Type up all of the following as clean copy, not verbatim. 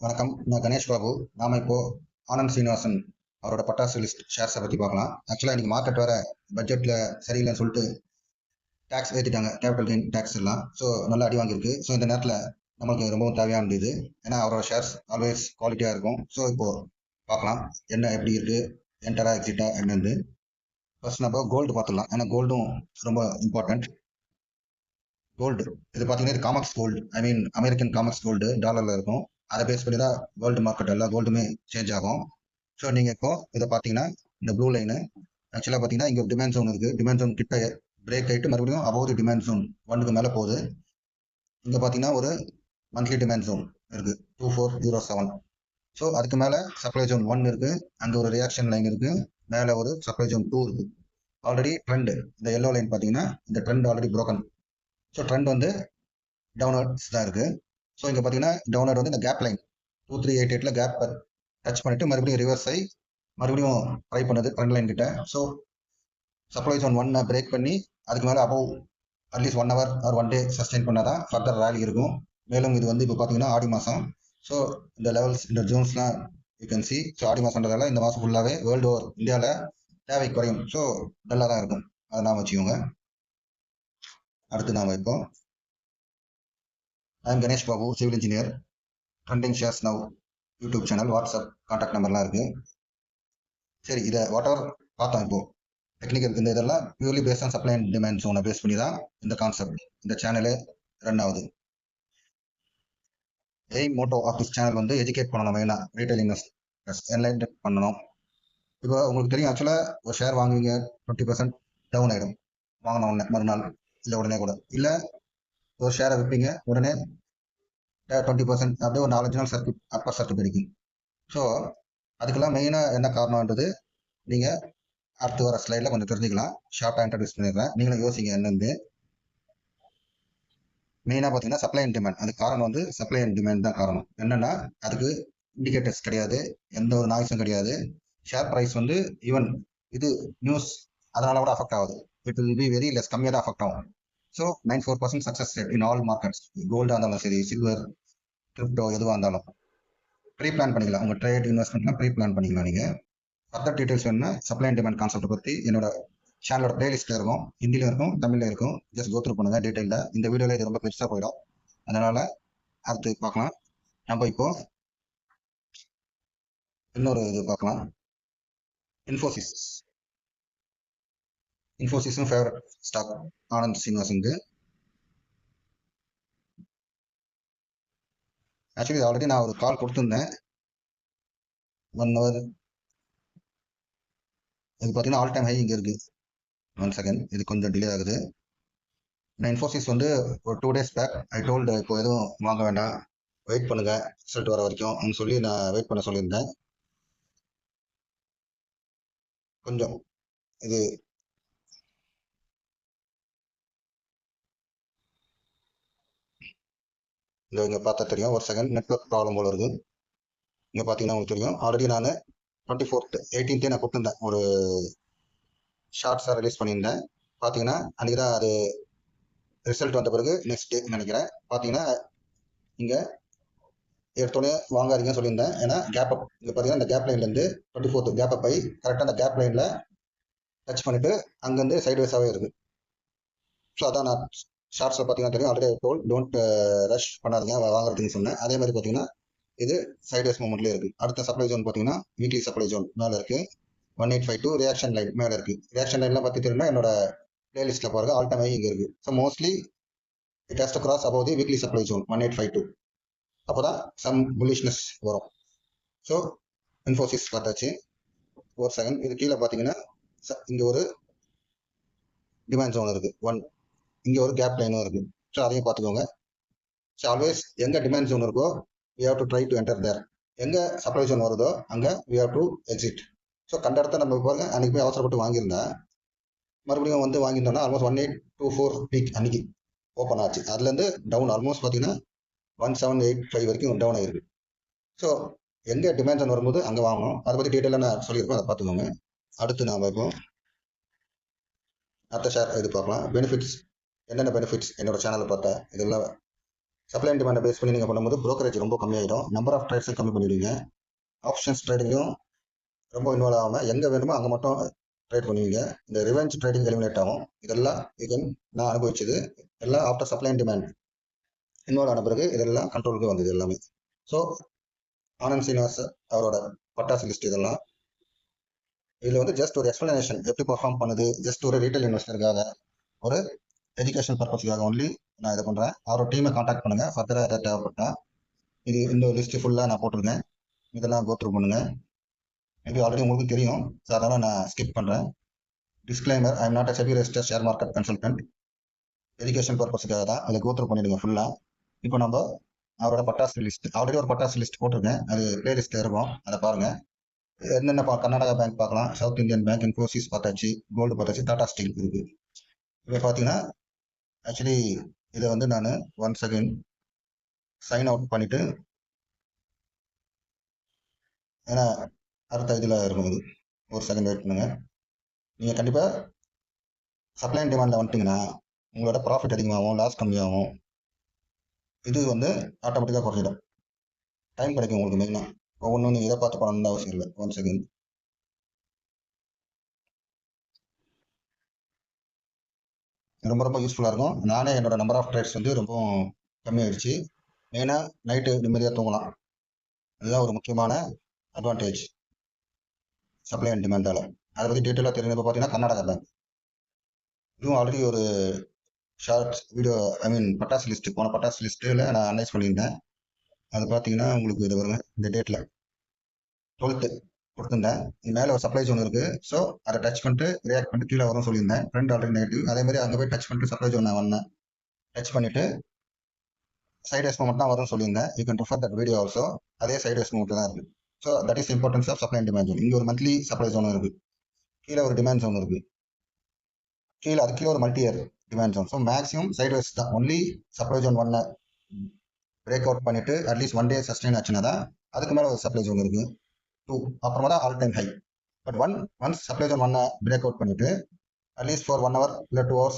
வணக்கம். நான் கணேஷ் பாபு. நாம இப்போ ஆனந்த் சீனிவாசன் அவரோட பட்டாசு லிஸ்ட் ஷேர்ஸை பற்றி பார்க்கலாம். ஆக்சுவலாக இன்னைக்கு மார்க்கெட் வேற பட்ஜெட்டில் சரியில்லைன்னு சொல்லிட்டு டேக்ஸ் ஏற்றிட்டாங்க, கேபிட்டல் கெயின் டேக்ஸ் எல்லாம். ஸோ நல்லா அடி வாங்கியிருக்கு. ஸோ இந்த நேரத்தில் நம்மளுக்கு ரொம்பவும் தேவையானது இது. ஏன்னா அவரோட ஷேர்ஸ் ஆல்வேஸ் குவாலிட்டியாக இருக்கும். ஸோ இப்போ பார்க்கலாம் என்ன எப்படி இருக்கு, என்டரா எக்ஸிட்டா என்னன்னு. ஃபர்ஸ்ட் நம்ம கோல்டு பார்த்துடலாம். ஏன்னா கோல்டும் ரொம்ப இம்பார்ட்டன்ட். கோல்டு இது பார்த்தீங்கன்னா இது காமக்ஸ் கோல்டு, அமெரிக்கன் காமக்ஸ் கோல்டு டாலரில் இருக்கும். அதை பேஸ் பண்ணி தான் வேர்ல்டு மார்க்கெட் எல்லா கோல்டுமே சேஞ்ச் ஆகும். ஸோ நீங்கள் இப்போ இதை பார்த்தீங்கன்னா இந்த ப்ளூ லைனு ஆக்சுவலாக பார்த்தீங்கன்னா இங்கே டிமாண்ட் ஜோன் இருக்குது. டிமாண்ட் ஜோன் கிட்ட பிரேக் ஆகிட்டு மறுபடியும் அபவ் தி டிமாண்ட் ஜோன் 1க்கு மேலே போகுது. இங்கே பார்த்தீங்கன்னா ஒரு மந்த்லி டிமாண்ட் ஜோன் இருக்குது 2407. ஸோ அதுக்கு மேலே சப்ளை ஜோன் 1 இருக்குது. அங்கே ஒரு ரியாக்ஷன் லைன் இருக்குது. மேலே ஒரு சப்ளை ஜோன் 2 இருக்குது. ஆல்ரெடி ட்ரெண்ட் இந்த எல்லோ லைன் பார்த்தீங்கன்னா இந்த trend already broken. So trend வந்து டவுன்வர்ட்ஸ் தான் இருக்குது. ஸோ இங்கே பார்த்தீங்கன்னா டவுன்வர்ட் வந்து இந்த கேப் லைன் 2388 கேப் டச் பண்ணிட்டு மறுபடியும் ரிவர்ஸ் ஆகி மறுபடியும் ட்ரை பண்ணது ட்ரெண்ட் லைன் கிட்ட. ஸோ சப்ளை ஜோன் 1 பிரேக் பண்ணி அதுக்கு மேலே above at least 1 hour or 1 day sustain பண்ணாதான் ஃபர்தர் ரேலி இருக்கும். மேலும் இது வந்து இப்போ பார்த்தீங்கன்னா ஆடி மாதம். ஸோ இந்த லெவல்ஸ் இந்த ஜோன்ஸ்லாம் யூ கேன் சி. ஸோ ஆடி மாதம்ன்றதால இந்த மாதம் ஃபுல்லாகவே வேர்ல்டு ஓவர் இந்தியாவில் தேவை குறையும். ஸோ நல்லா தான் இருக்கும். அதை நான் வச்சுக்கோங்க. அடுத்து நாம் இப்போ I am Ganesh Babu, civil engineer. Trending shares now YouTube channel, WhatsApp contact நம்பர்லாம் இருக்குது. சரி, இதை வாட் எவர் பார்த்தோம். இப்போ டெக்னிக்கல் இந்த இதெல்லாம் purely based on supply and demand ஜோனை பேஸ் பண்ணி தான் இந்த கான்செப்ட் இந்த சேனலே ரன் ஆகுது. Aim motto of this channel வந்து எஜுகேட் பண்ணணும், மெயினாக ரீட்டைல் இன்வெஸ்டர்ஸ் என்லைன் பண்ணணும். இப்போ உங்களுக்கு தெரியும், ஆக்சுவலாக ஒரு ஷேர் வாங்குவீங்க 20% டவுன் ஆகிடும் வாங்கின உடனே, மறுநாள் இல்லை உடனே கூட. இல்லை ஒரு ஷேரை விற்பீங்க உடனே 20% அப்படியே ஒரு 4-5 நாள் சர்க்கியூட் அப்பர் சர்க்கியூட் கிடைக்கும். ஸோ அதுக்கெல்லாம் மெயினாக என்ன காரணம்ன்றது நீங்கள் அடுத்து வர ஸ்லைடில் கொஞ்சம் தெரிஞ்சுக்கலாம். ஷார்ட்டாக இன்ட்ரடியூஸ் பண்ணிடுறேன், நீங்களும் யோசிங்க என்னன்னு. மெயினாக பார்த்தீங்கன்னா சப்ளை அண்ட் டிமாண்ட். அதுக்கு காரணம் வந்து சப்ளை அண்ட் டிமாண்ட் தான் காரணம். என்னென்னா அதுக்கு இண்டிகேட்டர்ஸ் கிடையாது, எந்த ஒரு நாய்ஸும் கிடையாது. ஷேர் ப்ரைஸ் வந்து ஈவன் இது நியூஸ் அதனால கூட அஃபெக்ட் ஆகுது. It will be very less, கம்மியாக தான் அஃபெக்ட் ஆகும். So 94% success rate in all markets. கோல்டாக இருந்தாலும் சரி, சில்வர், கிரிப்டோ எதுவாக இருந்தாலும் ப்ரீ பிளான் பண்ணிக்கலாம். உங்கள் ட்ரேட் இன்வெஸ்ட்மெண்ட்லாம் ப்ரீ பிளான் பண்ணிக்கலாம். நீங்கள் ஃபர்தர் டீட்டெயில்ஸ் வேணும்னா சப்ளை அண்ட் டிமாண்ட் கான்செப்ட் பற்றி என்னோட சேனலோட பிளேலிஸ்ட்டில் இருக்கும். ஹிந்தியில் இருக்கும், தமிழில் இருக்கும். ஜஸ்ட் கோத்ரூ பண்ணுங்க டீட்டெயிலில். இந்த வீடியோவில் இது ரொம்ப பெருசாக போயிடும், அதனால் அடுத்து பார்க்கலாம். நம்ம இப்போ இன்னொரு இது பார்க்கலாம். இன்ஃபோசிஸும் ஃபேவரட் ஸ்டாக் ஆனந்த் சீனிவாசனுக்கு. ஆக்சுவலி ஆல்ரெடி நான் ஒரு கால் கொடுத்துருந்தேன் 1 ஹவர். இது பார்த்தீங்கன்னா ஆல் டைம் ஹை இங்கே இருக்குது. 1 செகண்ட், இது கொஞ்சம் டிலே ஆகுது. நான் இன்ஃபோசிஸ் வந்து ஒரு 2 days பேக் ஐ டோல்டு இப்போ எதுவும் வாங்க வேண்டாம், வெயிட் பண்ணுங்க ரிசல்ட் வர வரைக்கும் அப்படின்னு சொல்லி நான் வெயிட் பண்ண சொல்லியிருந்தேன். கொஞ்சம் இது இங்கே பார்த்தா தெரியும். ஒரு செகண்ட், நெட்வொர்க் ப்ராப்ளம் போல இருக்குது. இங்கே பார்த்தீங்கன்னா உங்களுக்கு தெரியும், ஆல்ரெடி நான் 24th 18th நான் கொடுத்துருந்தேன், ஒரு ஷார்ட்ஸாக ரிலீஸ் பண்ணியிருந்தேன். பார்த்தீங்கன்னா அன்றைக்கி தான் அது ரிசல்ட் வந்த பிறகு நெக்ஸ்ட் டே நினைக்கிறேன். பார்த்தீங்கன்னா இங்கே எடுத்தோடனே வாங்காதீங்கன்னு சொல்லியிருந்தேன். ஏன்னா கேப் அப், இங்கே பார்த்தீங்கன்னா இந்த கேப் லைன்லேருந்து 24th கேப் அப் ஆகி கரெக்டாக அந்த கேப் லைனில் டச் பண்ணிவிட்டு அங்கேருந்து சைட்வேஸாகவே இருக்குது. ஸோ அதான் நான் ஷார்ட்ஸில் பார்த்தீங்கன்னா தெரியும், ஆல்ரெடி டோல் டோன்ட் ரஷ் பண்ணாதீங்க வாங்குறதுன்னு சொன்னேன். அதே மாதிரி பார்த்தீங்கன்னா இது சைட்வேஸ் மூமெண்ட்லேயே இருக்குது. அடுத்த சப்ளை ஜோன் பார்த்தீங்கன்னா வீக்லி சப்ளை ஜோன் மேலே இருக்குது 1852. ரியாக்ஷன் லைன் மேலே இருக்குது. ரியாக்ஷன் லைன்லாம் பற்றி தெரியும்னா என்னோட பிளேலிஸ்ட்டில் பாருங்கள், ஆல் டைம் இங்கே இருக்குது. So mostly it has to cross above the weekly supply zone 1852. அப்போ தான் சம் புல்லிஷ்னஸ் வரும். ஸோ இன்ஃபோசிஸ் பார்த்தாச்சு. ஒரு செகண்ட், இது கீழே பார்த்தீங்கன்னா இங்கே ஒரு டிமாண்ட் ஜோன் இருக்குது 1, இங்கே ஒரு கேப் லைனும் இருக்குது. ஸோ அதையும் பார்த்துக்கோங்க. ஸோ ஆல்வேஸ் எங்கே டிமாண்ட் ஜோன் இருக்கோ we have to try to enter there. எங்கே சப்ளை ஜோன் வருதோ அங்கே we have to exit. So கண்ட இடத்த நம்ம பாருங்க, அன்றைக்கி போய் அவசரப்பட்டு வாங்கியிருந்தா மறுபடியும் வந்து வாங்கியிருந்தோம்னா ஆல்மோஸ்ட் 1824 பீக் அன்றைக்கி ஓப்பன் ஆச்சு. அதுலேருந்து டவுன் ஆல்மோஸ்ட் பார்த்தீங்கன்னா 1785 வரைக்கும் டவுன் ஆகிருக்கு. ஸோ எங்கே டிமாண்ட் ஜோன் வரும்போது அங்கே வாங்கணும். அதை பற்றி டீட்டெயிலாக நான் சொல்லியிருக்கோம், அதை பார்த்துக்கோங்க. அடுத்து நாம் இப்போ அடுத்த ஷேர் இது பார்க்கலாம். பெனிஃபிட்ஸ், என்னென்ன பெனிஃபிட்ஸ் என்னோட சேனலில் பார்த்தா இதெல்லாம் சப்ளை அண்ட் டிமாண்டை பேஸ் பண்ணி நீங்கள் பண்ணும்போது brokerage ரொம்ப கம்மியாயிடும், நம்பர் ஆஃப் ட்ரேட்ஸும் கம்மி பண்ணிடுவீங்க, ஆப்ஷன்ஸ் ட்ரேடிங்கும் ரொம்ப இன்வால்வ் ஆகாமல் எங்கே வேணுமோ அங்கே மட்டும் ட்ரேட் பண்ணுவீங்க. இந்த ரிவெஞ்ச் ட்ரேடிங் எலிமினேட் ஆகும். இதெல்லாம் நான் அனுபவிச்சது எல்லாம் after supply and demand involve ஆன பிறகு இதெல்லாம் கண்ட்ரோலுக்கு வந்தது எல்லாமே. ஸோ ஆனந்த் சீனிவாஸ் அவரோட பட்டாசு லிஸ்ட் இதெல்லாம் இதில் வந்து ஜஸ்ட் ஒரு எக்ஸ்பிளனேஷன் எப்படி பர்ஃபார்ம் பண்ணுது, ஜஸ்ட் ஒரு ரீட்டைல் இன்வெஸ்டருக்காக ஒரு எஜுகேஷன் பர்பஸ்க்காக ஒன்லி நான் இதை பண்ணுறேன். அவரோட டீமை காண்டாக்ட் பண்ணுங்கள் ஃபர்தராக எதாவது தேவைப்பட்டா. இது இந்த லிஸ்ட்டு ஃபுல்லாக நான் போட்டிருக்கேன், இதெல்லாம் கோ த்ரூ பண்ணுங்கள். மேபி ஆல்ரெடி உங்களுக்கு தெரியும், ஸோ அதனால் நான் ஸ்கிப் பண்ணுறேன். Disclaimer, I am not a SEBI registered share market consultant. Education பர்பஸுக்காக தான் அதை கோ த்ரூ பண்ணிடுங்க ஃபுல்லாக. இப்போ நம்ம அவரோட பட்டாசு லிஸ்ட் ஆல்ரெடி ஒரு பட்டாசு லிஸ்ட் போட்டிருக்கேன், அது பிளேலிஸ்ட்டில் இருக்கும், அதை பாருங்கள். என்னென்ன கர்நாடகா பேங்க் பார்க்கலாம், சவுத் இந்தியன் பேங்க், இன்ஃபோசிஸ் பார்த்தாச்சு, கோல்டு பார்த்தாச்சு, டாடா ஸ்டீல் இருக்குது. இப்போ பார்த்தீங்கன்னா ஆக்சுவலி இதை வந்து நான் ஒன்ஸ் அகைன் சைன் அவுட் பண்ணிவிட்டு, ஏன்னா அடுத்த இதில் இருக்கும், இது ஒரு செகண்ட் வெயிட் பண்ணுங்க. நீங்கள் கண்டிப்பாக சப்ளை அண்ட் டிமாண்டில் வந்துட்டிங்கன்னா உங்களோட ப்ராஃபிட் அதிகமாகும், லாஸ் கம்மியாகும். இது வந்து ஆட்டோமேட்டிக்காக குறைஞ்சிடும், டைம் கிடைக்கும் உங்களுக்கு. மெயினாக ஒவ்வொன்றும் நீங்கள் இதை பார்த்து பண்ணணும்னு அவசியம் இல்லை. One second. ரொம்ப ரொம்ப யூஸ்ஃபுல்லாக இருக்கும். நானே என்னோட நம்பர் ஆஃப் ட்ரேட்ஸ் வந்து ரொம்ப கம்மியாயிடுச்சு. மெயினாக நைட்டு நிம்மதியாக தூங்கலாம், அதுதான் ஒரு முக்கியமான அட்வான்டேஜ் சப்ளை அண்ட் டிமாண்டால். அதை பற்றி டீட்டெயிலாக தெரிஞ்சப்போ பார்த்தீங்கன்னா கர்நாடகா பேங்க், இதுவும் ஆல்ரெடி ஒரு ஷார்ட் வீடியோ, ஐ மீன் பட்டாசு லிஸ்ட்டு, போன பட்டாசு லிஸ்ட்டில் நான் அனலைஸ் பண்ணியிருந்தேன். அது பார்த்தீங்கன்னா உங்களுக்கு இது வருங்க, இந்த டேட்டில் 12th கொடுத்துருந்தேன். இது மேலே ஒரு சப்ளை ஜோன் இருக்குது, ஸோ அதை டச் பண்ணிட்டு ரியாக்ட் பண்ணிட்டு கீழே வரும்னு சொல்லியிருந்தேன். ட்ரெண்ட் ஆல்ரெடி நெகட்டிவ், அதே மாதிரி அங்கே போய் டச் பண்ணிட்டு சப்ளை ஜோன் நான் வந்தேன், டச் பண்ணிவிட்டு சைட்வேஸ் மூவ்மெண்ட் தான் வரும்னு சொல்லியிருந்தேன். You can refer that video also. அதே சைட்வேஸ் மூவ்மெண்ட் தான் இருக்குது. So that is importance of supply and demand zone. இங்கே ஒரு மந்த்லி சப்ளை ஜோன் இருக்குது, கீழே ஒரு டிமாண்ட் ஜோன் இருக்குது, கீழே அது கீழே ஒரு multi year demand zone. So maximum sideways தான். ஒன்லி சப்ளை ஜோன் ஒன்னை பிரேக் அவுட் பண்ணிவிட்டு அட்லீஸ்ட் 1 day சஸ்டெயின் ஆச்சுன்னா தான் அதுக்கு மேலே ஒரு சப்ளை ஜோன் இருக்குது 2, அப்புறமா தான் all time high. But once supply zone ஒன்னை பிரேக் அவுட் பண்ணிவிட்டு அட்லீஸ்ட் ஃபார் 1 hour இல்லை 2 hours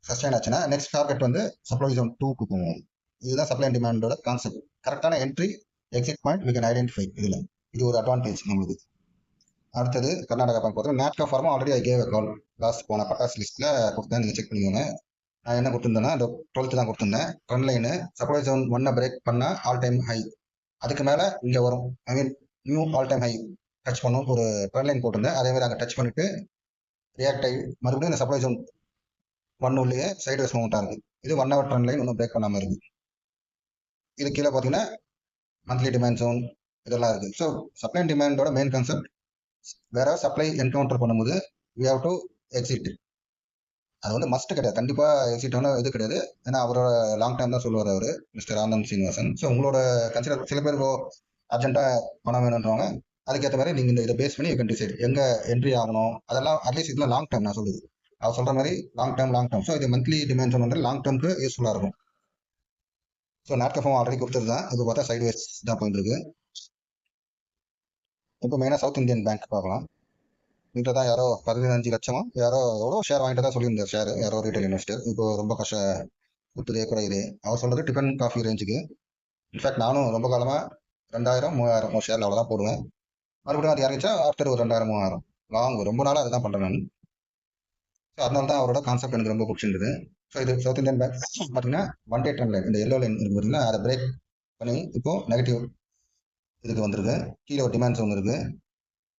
சஸ்டெயின் ஆச்சுன்னா நெக்ஸ்ட் டார்கெட் வந்து சப்ளை ஜோன் 2க்கு போகும். இதுதான் சப்ளை அண்ட் டிமாண்டோட கான்செப்ட். கரெக்டான entry exit point we can identify. இதில் இது ஒரு அட்வான்டேஜ் நம்மளுக்கு. அடுத்தது கர்நாடகா பேங்க் பார்த்தோம். Natco Pharma already I gave a call last போன பட்டாஸ் லிஸ்ட்டில் கொடுத்தேன், நீங்கள் செக் பண்ணிக்கோங்க. நான் என்ன கொடுத்துருந்தேன்னா இந்த 12th தான் கொடுத்துருந்தேன். ட்ரெண்ட் லைனு சப்ளை ஜோன் ஒன்னை பிரேக் பண்ணால் ஆல் டைம் ஹை, அதுக்கு மேலே இங்கே வரும், I mean new all time high touch பண்ணும், ஒரு ட்ரெண்ட் லைன் போட்டிருந்தேன். அதே மாதிரி அங்கே டச் பண்ணிவிட்டு ரியாக்ட் ஆகி மறுபடியும் இந்த சப்ளை ஜோன் 1 உள்ளே சைட்வேஸ் மூவ்மெண்ட்டாக இருக்குது. இது 1 hour ட்ரெண்ட் லைன் ஒன்றும் பிரேக் பண்ணாமல் இருக்குது. இது கீழே பார்த்தீங்கன்னா மந்த்லி டிமாண்ட் ஜோன் இதெல்லாம் இருக்குது. ஸோ சப்ளை அண்ட் டிமாண்டோட மெயின் கான்செப்ட், வேற சப்ளை என்கவுண்டர் பண்ணும்போது வி ஹவ் டு எக்ஸிட். அது வந்து மஸ்ட் கிடையாது, கண்டிப்பாக எக்ஸிட் ஆகணும் இது கிடையாது. ஏன்னா அவரோட லாங் டைம் தான் சொல்லுவார் அவர், மிஸ்டர் ஆனந்த் சீனிவாசன். ஸோ உங்களோட கன்சிடர், சில பேர் அர்ஜென்ட்டாக பணம் வேணுன்றவங்க, அதுக்கேற்ற மாதிரி நீங்கள் இதை பேஸ் பண்ணி யூ கேன் டிசைட் எங்கே என்ட்ரி ஆகணும். அதெல்லாம் அட்லீஸ்ட் இதெல்லாம் லாங் டைம் நான் சொல்லுது, அவர் சொல்கிற மாதிரி லாங் டைம். ஸோ இது மந்த்லி டிமாண்ட் ஜோன் வந்து லாங் டேர்முக்கு யூஸ்ஃபுல்லாக இருக்கும். ஸோ நாட்கா ஃபார்ம் ஆல்ரெடி கொடுத்தது தான், இப்போ பார்த்தா சைட்வேஸ் தான் போயிட்டு இருக்கு. இப்போ மெயினாக சவுத் இந்தியன் பேங்க் பார்க்கலாம். இங்கே தான் யாரோ 15 லட்சமா யாரோ எவ்வளோ ஷேர் வாங்கிட்டு தான் சொல்லியிருந்தார், ஷேர் யாரோ ரீட்டைல் இன்வெஸ்டர். இப்போ ரொம்ப குத்துதே குறையுது. அவர் சொல்கிறது டிஃபன் காஃபி ரேஞ்சுக்கு. இன்ஃபேக்ட் நானும் ரொம்ப காலமாக 2000 3000 ஷேரில் அவ்வளோதான் போடுவேன். மறுபடியும் அது இறங்கிச்சா ஆஃப்டர் ஒரு 2000 3000 லாங் ரொம்ப நாளாக அதுதான் பண்ணுறேன் நான். ஸோ அதனால தான் அவரோட கான்செப்ட் எனக்கு ரொம்ப பிடிச்சிருந்தது. ஸோ இது சவுத் இந்தியன் பேங்க் பார்த்தீங்கன்னா 1 day ட்ரெண்ட் லைன், இந்த எல்லோ லைன் இருக்கு பார்த்தீங்கன்னா, அதை பிரேக் பண்ணி இப்போ நெகட்டிவ் இதுக்கு வந்திருக்கு. கீழே ஒரு டிமாண்ட் ஜோன் இருக்குது.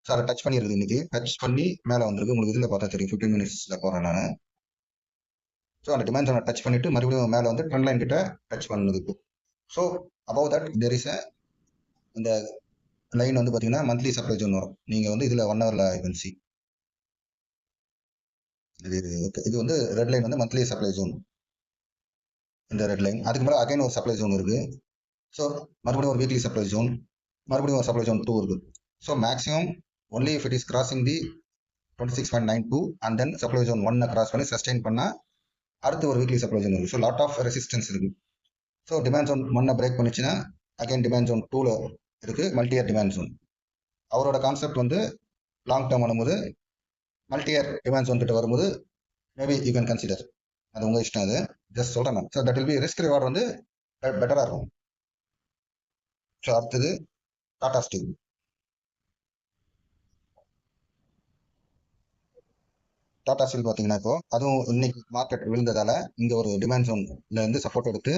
ஸோ அதை டச் பண்ணியிருக்குது, இன்னைக்கு டச் பண்ணி மேலே வந்திருக்கு. உங்களுக்கு இதில் பார்த்தா தெரியும், 15 minutesல போகிறேன் நான். ஸோ அந்த டிமாண்ட் ஜோனை டச் பண்ணிட்டு மறுபடியும் மேலே வந்து ட்ரெண்ட் லைன் கிட்ட டச் பண்ணுது. So above that there is இந்த லைன் வந்து பார்த்தீங்கன்னா மந்த்லி சப்ளை ஜோன் வரும். நீங்கள் வந்து இதில் 1 hourல ஐகன்சி இது வந்து ரெட் லைன் வந்து மந்த்லி சப்ளை ஜோன், இந்த ரெட் லைன். அதுக்கு மேலே அகைன் ஒரு சப்ளை ஜோன் இருக்குது. ஸோ மறுபடியும் ஒரு வீக்லி சப்ளை ஜோன், மறுபடியும் ஒரு சப்ளை ஜோன் 2 இருக்குது. So maximum only if it is crossing the 26.92 and then supply zone 1 cross பண்ணி சஸ்டெயின் பண்ணால் அடுத்து ஒரு வீக்லி சப்ளை ஜோன் இருக்குது. ஸோ லாட் ஆஃப் ரெசிஸ்டன்ஸ் இருக்குது. ஸோ டிமாண்ட் ஜோன் 1 பிரேக் பண்ணிச்சுன்னா அகைன் டிமாண்ட் ஜோன் 2ல இருக்குது மல்டி இயர் டிமாண்ட் ஜோன். அவரோட கான்செப்ட் வந்து லாங் டேர்ம் வரும்போது மல்டி இயர் டிமாண்ட் ஜோன் கிட்ட வரும்போது மேபி யூ கேன் கன்சிடர், அது உங்கள் இஷ்டம், அது ஜஸ்ட் சொல்கிறேன் நான். So that will be risk reward வந்து பெட்டராக இருக்கும். ஸோ அடுத்தது டாடா ஸ்டீல். டாடா ஸ்டீல் பார்த்தீங்கன்னா இப்போ அதுவும் இன்னைக்கு மார்க்கெட் விழுந்ததால இங்கே ஒரு டிமாண்ட் ஜோன்ல இருந்து சப்போர்ட் எடுத்து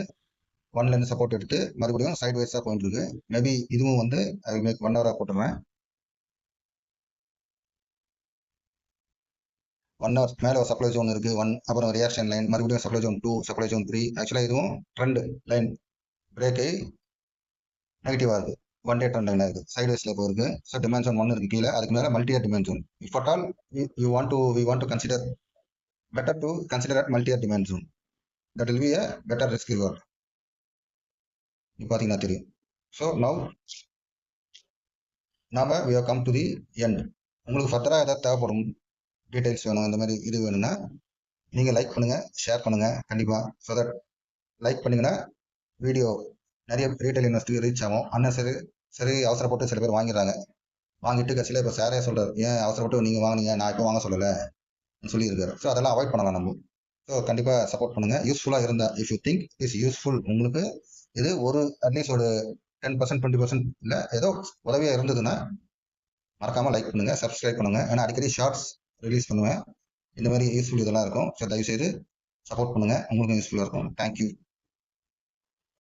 ஒன்லேருந்து சப்போர்ட் எடுத்து மறுபடியும் சைட் வைஸாக போயிட்டு இருக்கு. மேபி இதுவும் வந்து ஐ மேக் 1 ஹவராக போட்டுருவேன். 1 ஹவர் மேலே ஒரு சப்ளை ஜோன் இருக்கு, அப்புறம் ரியாக்ஷன் லைன், மறுபடியும் சப்ளை ஜோன் 2, சப்ளை ஜோன் 3. ஆக்சுவலாக இதுவும் ட்ரெண்ட் லைன் பிரேக் ஆகி நெகட்டிவாக இருக்கு. 1 டே ட்ரெண்ட் லைன் இருக்குது, சைட் வைஸில் போயிருக்கு. ஸோ டிமாண்ட் ஜோன் 1 இருக்கு கீழே, அதுக்கு மேலே multi year demand zone. If at all we want to consider better to consider at multi-year demand zone. That will be a better risk reward. பார்த்தீங்கன்னா தெரியும். ஸோ நவ் நாம we have come to the end. உங்களுக்கு ஃபர்தராக ஏதாவது தேவைப்படும் details வேணும், இந்த மாதிரி இது வேணும்னா நீங்கள் லைக் பண்ணுங்க, ஷேர் பண்ணுங்க கண்டிப்பாக. ஸோ தட் லைக் பண்ணீங்கன்னா வீடியோ நிறைய ரீட்டைல் இன்வெஸ்டருக்கு ரீச் ஆகும். சரி அவசரப்பட்டு சில பேர் வாங்கிடுறாங்க, வாங்கிட்டு கட்சியில் இப்போ சாரே சொல்கிறார், ஏன் அவசரப்பட்டு நீங்கள் வாங்கினீங்க, நான் இப்போ வாங்க சொல்லலை சொல்லியிருக்காரு. ஸோ அதெல்லாம் அவாய்ட் பண்ணலாம் நம்ம. ஸோ கண்டிப்பாக சப்போர்ட் பண்ணுங்க. யூஸ்ஃபுல்லாக இருந்தா, if you think is useful, உங்களுக்கு இது ஒரு அட்லீஸ்ட் ஒரு 10% 20% இல்லை ஏதோ உதவியாக இருந்ததுன்னா மறக்காம லைக் பண்ணுங்க, சப்ஸ்கிரைப் பண்ணுங்க. ஏன்னா அடிக்கடி ஷார்ட்ஸ் ரிலீஸ் பண்ணுவேன், இந்த மாதிரி யூஸ்ஃபுல் இதெல்லாம் இருக்கும். ஸோ தயவுசெய்து சப்போர்ட் பண்ணுங்க, உங்களுக்கும் யூஸ்ஃபுல்லாக இருக்கும். தேங்க்யூ.